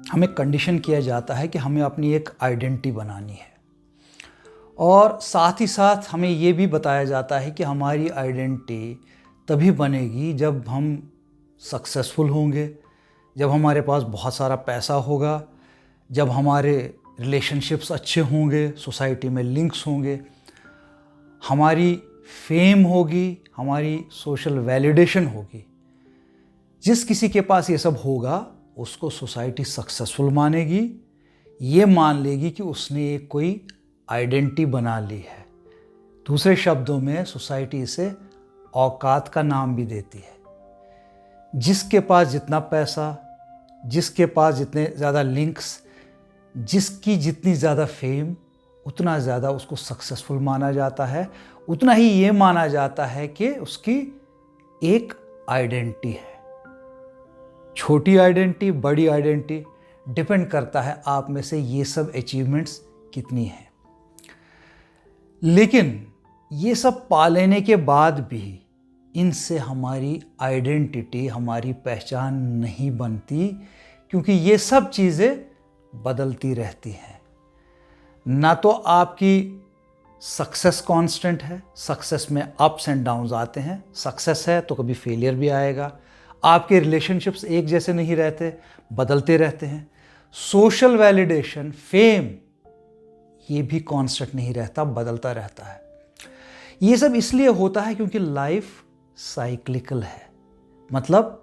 हमें कंडीशन किया जाता है कि हमें अपनी एक आइडेंटिटी बनानी है, और साथ ही साथ हमें ये भी बताया जाता है कि हमारी आइडेंटिटी तभी बनेगी जब हम सक्सेसफुल होंगे, जब हमारे पास बहुत सारा पैसा होगा, जब हमारे रिलेशनशिप्स अच्छे होंगे, सोसाइटी में लिंक्स होंगे, हमारी फेम होगी, हमारी सोशल वैलिडेशन होगी। जिस किसी के पास ये सब होगा उसको सोसाइटी सक्सेसफुल मानेगी, ये मान लेगी कि उसने एक कोई आइडेंटिटी बना ली है। दूसरे शब्दों में सोसाइटी इसे औकात का नाम भी देती है। जिसके पास जितना पैसा, जिसके पास जितने ज़्यादा लिंक्स, जिसकी जितनी ज़्यादा फेम, उतना ज़्यादा उसको सक्सेसफुल माना जाता है, उतना ही ये माना जाता है कि उसकी एक आइडेंटिटी है। छोटी आइडेंटिटी, बड़ी आइडेंटिटी डिपेंड करता है आप में से ये सब अचीवमेंट्स कितनी हैं। लेकिन ये सब पा लेने के बाद भी इनसे हमारी आइडेंटिटी, हमारी पहचान नहीं बनती, क्योंकि ये सब चीज़ें बदलती रहती हैं। ना तो आपकी सक्सेस कांस्टेंट है, सक्सेस में अप्स एंड डाउन्स आते हैं, सक्सेस है तो कभी फेलियर भी आएगा। आपके रिलेशनशिप्स एक जैसे नहीं रहते, बदलते रहते हैं। सोशल वैलिडेशन, फेम, ये भी कांस्टेंट नहीं रहता, बदलता रहता है। ये सब इसलिए होता है क्योंकि लाइफ साइक्लिकल है। मतलब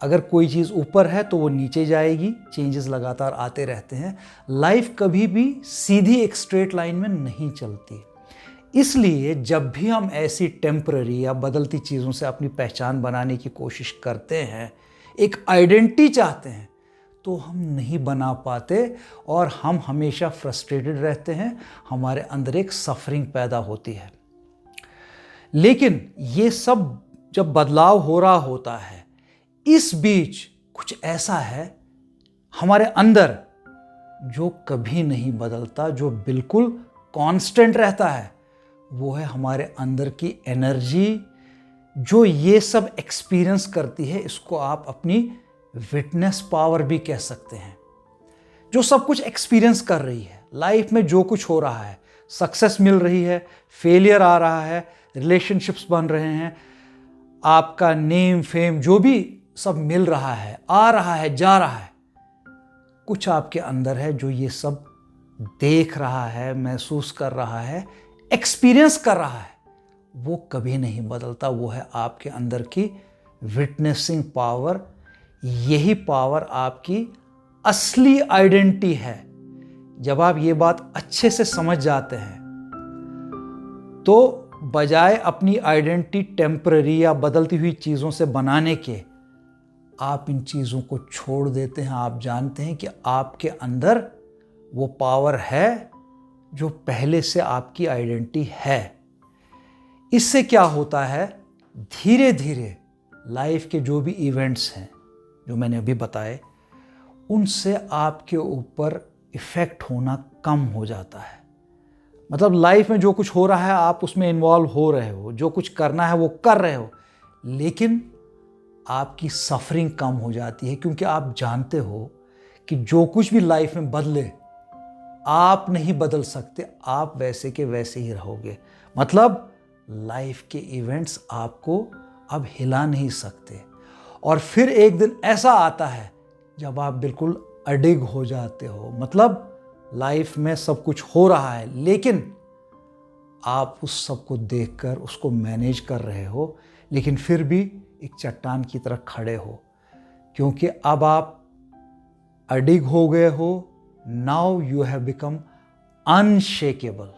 अगर कोई चीज़ ऊपर है तो वो नीचे जाएगी, चेंजेस लगातार आते रहते हैं। लाइफ कभी भी सीधी एक स्ट्रेट लाइन में नहीं चलती। इसलिए जब भी हम ऐसी टेम्पररी या बदलती चीज़ों से अपनी पहचान बनाने की कोशिश करते हैं, एक आइडेंटिटी चाहते हैं, तो हम नहीं बना पाते और हम हमेशा फ्रस्ट्रेटेड रहते हैं, हमारे अंदर एक सफरिंग पैदा होती है। लेकिन ये सब जब बदलाव हो रहा होता है, इस बीच कुछ ऐसा है हमारे अंदर जो कभी नहीं बदलता, जो बिल्कुल कांस्टेंट रहता है। वो है हमारे अंदर की एनर्जी, जो ये सब एक्सपीरियंस करती है। इसको आप अपनी विटनेस पावर भी कह सकते हैं, जो सब कुछ एक्सपीरियंस कर रही है। लाइफ में जो कुछ हो रहा है, सक्सेस मिल रही है, फेलियर आ रहा है, रिलेशनशिप्स बन रहे हैं, आपका नेम, फेम, जो भी सब मिल रहा है, आ रहा है, जा रहा है, कुछ आपके अंदर है जो ये सब देख रहा है, महसूस कर रहा है, एक्सपीरियंस कर रहा है। वो कभी नहीं बदलता। वो है आपके अंदर की विटनेसिंग पावर। यही पावर आपकी असली आइडेंटिटी है। जब आप ये बात अच्छे से समझ जाते हैं तो बजाय अपनी आइडेंटिटी टेम्पररी या बदलती हुई चीज़ों से बनाने के, आप इन चीज़ों को छोड़ देते हैं। आप जानते हैं कि आपके अंदर वो पावर है जो पहले से आपकी आइडेंटिटी है। इससे क्या होता है, धीरे धीरे लाइफ के जो भी इवेंट्स हैं जो मैंने अभी बताए, उनसे आपके ऊपर इफ़ेक्ट होना कम हो जाता है। मतलब लाइफ में जो कुछ हो रहा है आप उसमें इन्वॉल्व हो रहे हो, जो कुछ करना है वो कर रहे हो, लेकिन आपकी सफरिंग कम हो जाती है, क्योंकि आप जानते हो कि जो कुछ भी लाइफ में बदले, आप नहीं बदल सकते, आप वैसे के वैसे ही रहोगे। मतलब लाइफ के इवेंट्स आपको अब हिला नहीं सकते। और फिर एक दिन ऐसा आता है जब आप बिल्कुल अडिग हो जाते हो। मतलब लाइफ में सब कुछ हो रहा है, लेकिन आप उस सब को देखकर उसको मैनेज कर रहे हो, लेकिन फिर भी एक चट्टान की तरह खड़े हो, क्योंकि अब आप अडिग हो गए हो। Now you have become unshakeable.